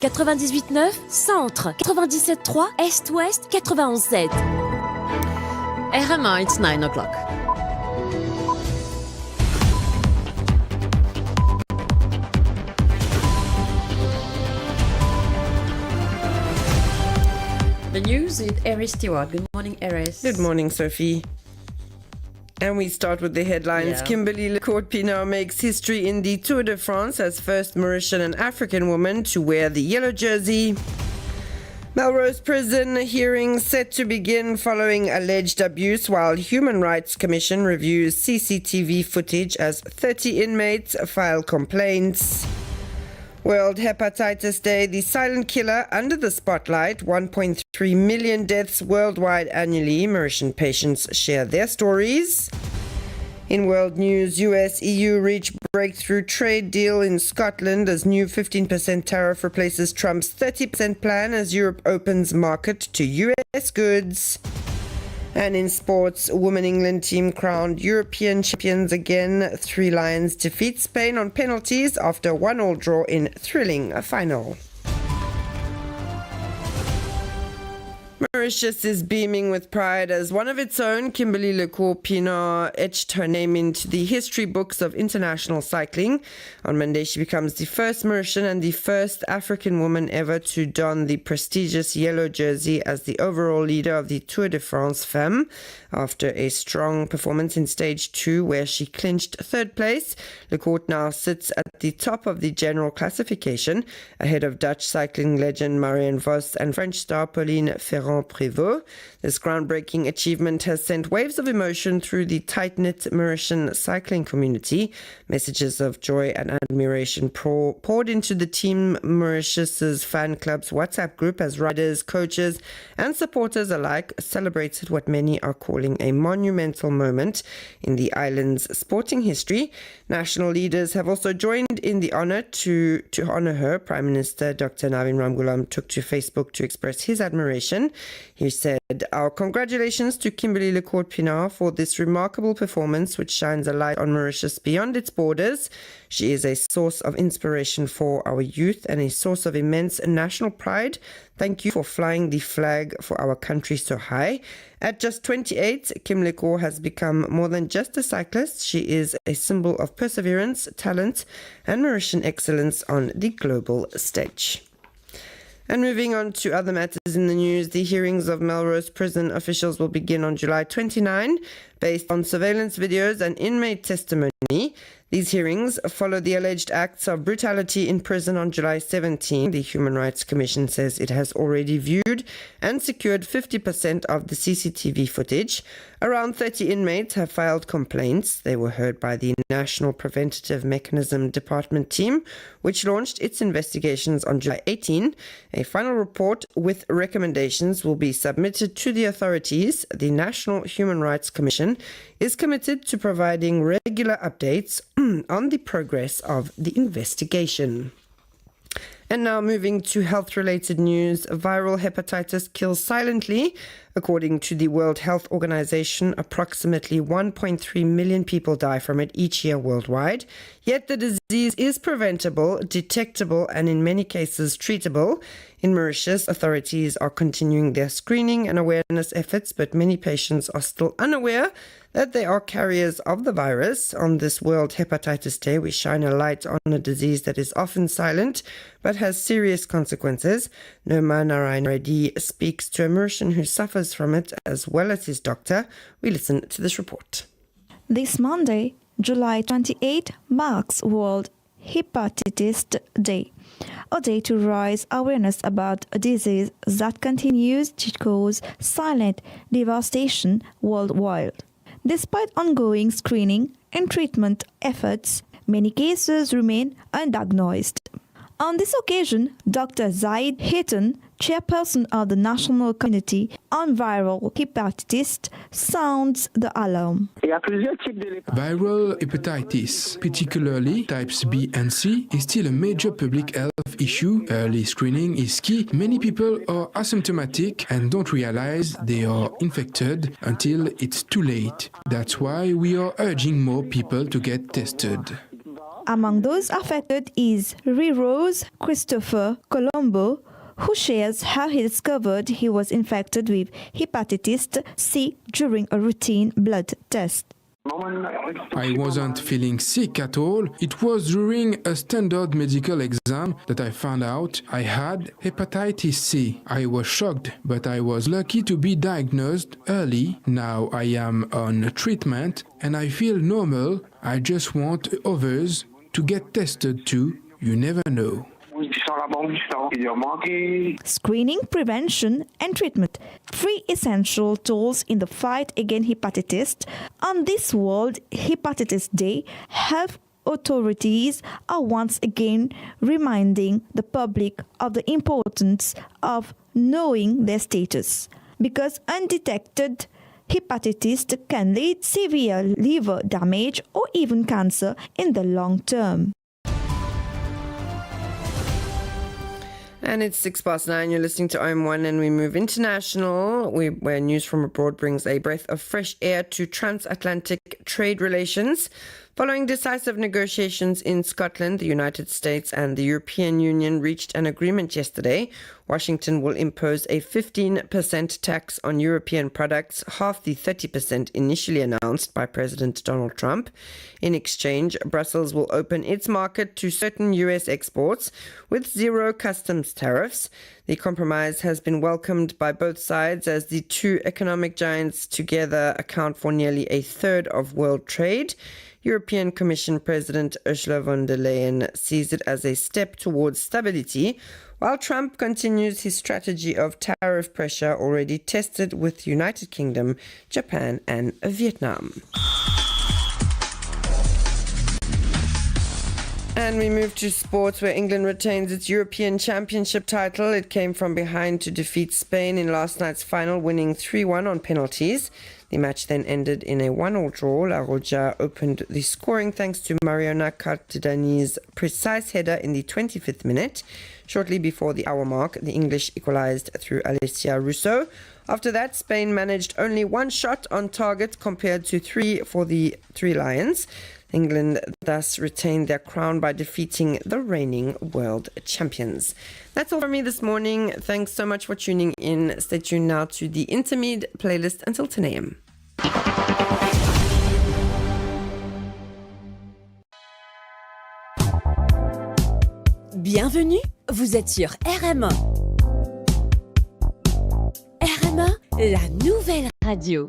98.9 Centre, 97.3 Est-Ouest, 91.7. RM1, it's 9 o'clock. The news with Ayrece Stewart. Good morning, Ayrece. Good morning, Sophie. And we start with the headlines. Kimberly Lecourt-Pinard makes history in the Tour de France as first Mauritian and African woman to wear the yellow jersey. Melrose Prison hearing set to begin following alleged abuse, while Human Rights Commission reviews CCTV footage as 30 inmates file complaints. World Hepatitis Day, the silent killer under the spotlight. 1.3 million deaths worldwide annually. Mauritian patients share their stories. In world news, US-EU reach breakthrough trade deal in Scotland as new 15% tariff replaces Trump's 30% plan as Europe opens market to US goods. And in sports, Women England team crowned European champions again. 3 Lions defeat Spain on penalties after a 1-1 draw in thrilling final. Mauritius is beaming with pride as one of its own. Kimberly Lecourt-Pinard etched her name into the history books of international cycling. On Monday, she becomes the first Mauritian and the first African woman ever to don the prestigious yellow jersey as the overall leader of the Tour de France Femmes. After a strong performance in stage 2, where she clinched 3rd place, Lecourt now sits at the top of the general classification, ahead of Dutch cycling legend Marianne Vos and French star Pauline Ferrand-Prévot. This groundbreaking achievement has sent waves of emotion through the tight-knit Mauritian cycling community. Messages of joy and admiration poured into the Team Mauritius's fan club's WhatsApp group as riders, coaches, and supporters alike celebrated what many are calling a monumental moment in the island's sporting history. National leaders have also joined in the honor. To honor her, Prime Minister Dr. Navin Ramgoolam took to Facebook to express his admiration. He said, "Our congratulations to Kimberly Lecourt-Pinard for this remarkable performance, which shines a light on Mauritius beyond its borders. She is a source of inspiration for our youth and a source of immense national pride. Thank you for flying the flag for our country so high." At just 28, Kim Lecourt has become more than just a cyclist. She is a symbol of perseverance, talent, and Mauritian excellence on the global stage. And moving on to other matters in the news, the hearings of Melrose Prison officials will begin on July 29, based on surveillance videos and inmate testimony. These hearings follow the alleged acts of brutality in prison on July 17. The Human Rights Commission says it has already viewed and secured 50% of the CCTV footage. Around 30 inmates have filed complaints. They were heard by the National Preventative Mechanism Department team, which launched its investigations on July 18. A final report with recommendations will be submitted to the authorities. The National Human Rights Commission is committed to providing regular updates on the progress of the investigation. And now moving to health-related news, viral hepatitis kills silently. According to the World Health Organization, approximately 1.3 million people die from it each year worldwide. Yet the disease is preventable, detectable, and in many cases treatable. In Mauritius, authorities are continuing their screening and awareness efforts, but many patients are still unaware that they are carriers of the virus. On this World Hepatitis Day, we shine a light on a disease that is often silent but has serious consequences. Noma Narayan Reddy speaks to a Mauritian who suffers from it as well as his doctor. We listen to this report. This Monday, July 28, marks World Hepatitis Day, a day to raise awareness about a disease that continues to cause silent devastation worldwide. Despite ongoing screening and treatment efforts, many cases remain undiagnosed. On this occasion, Dr. Zaid Hitton, chairperson of the National Committee on Viral Hepatitis, sounds the alarm. Viral hepatitis, particularly types B and C, is still a major public health issue. Early screening is key. Many people are asymptomatic and don't realize they are infected until it's too late. That's why we are urging more people to get tested. Among those affected is Riro's Christopher Colombo, who shares how he discovered he was infected with hepatitis C during a routine blood test. I wasn't feeling sick at all. It was during a standard medical exam that I found out I had hepatitis C. I was shocked, but I was lucky to be diagnosed early. Now I am on treatment and I feel normal. I just want others to get tested too. You never know. Screening, prevention, and treatment. 3 essential tools in the fight against hepatitis. On this World Hepatitis Day, health authorities are once again reminding the public of the importance of knowing their status, because undetected hepatitis can lead severe liver damage or even cancer in the long term. And it's 9:06. You're listening to RM1 and we move international, where news from abroad brings a breath of fresh air to transatlantic trade relations. Following decisive negotiations in Scotland, the United States and the European Union reached an agreement yesterday. Washington will impose a 15% tax on European products, half the 30% initially announced by President Donald Trump. In exchange, Brussels will open its market to certain US exports with zero customs tariffs. The compromise has been welcomed by both sides, as the two economic giants together account for nearly a third of world trade. European Commission President Ursula von der Leyen sees it as a step towards stability, while Trump continues his strategy of tariff pressure already tested with the United Kingdom, Japan and Vietnam. And we move to sports, where England retains its European Championship title. It came from behind to defeat Spain in last night's final, winning 3-1 on penalties. The match then ended in a 1-1 draw. La Roja opened the scoring thanks to Mariona Cartedani's precise header in the 25th minute. Shortly before the hour mark, the English equalised through Alessia Russo. After that, Spain managed only 1 shot on target compared to 3 for the Three Lions. England thus retained their crown by defeating the reigning world champions. That's all from me this morning. Thanks so much for tuning in. Stay tuned now to the Intermediate playlist until 10 a.m. Bienvenue, vous êtes sur RM1. RM1, la nouvelle radio.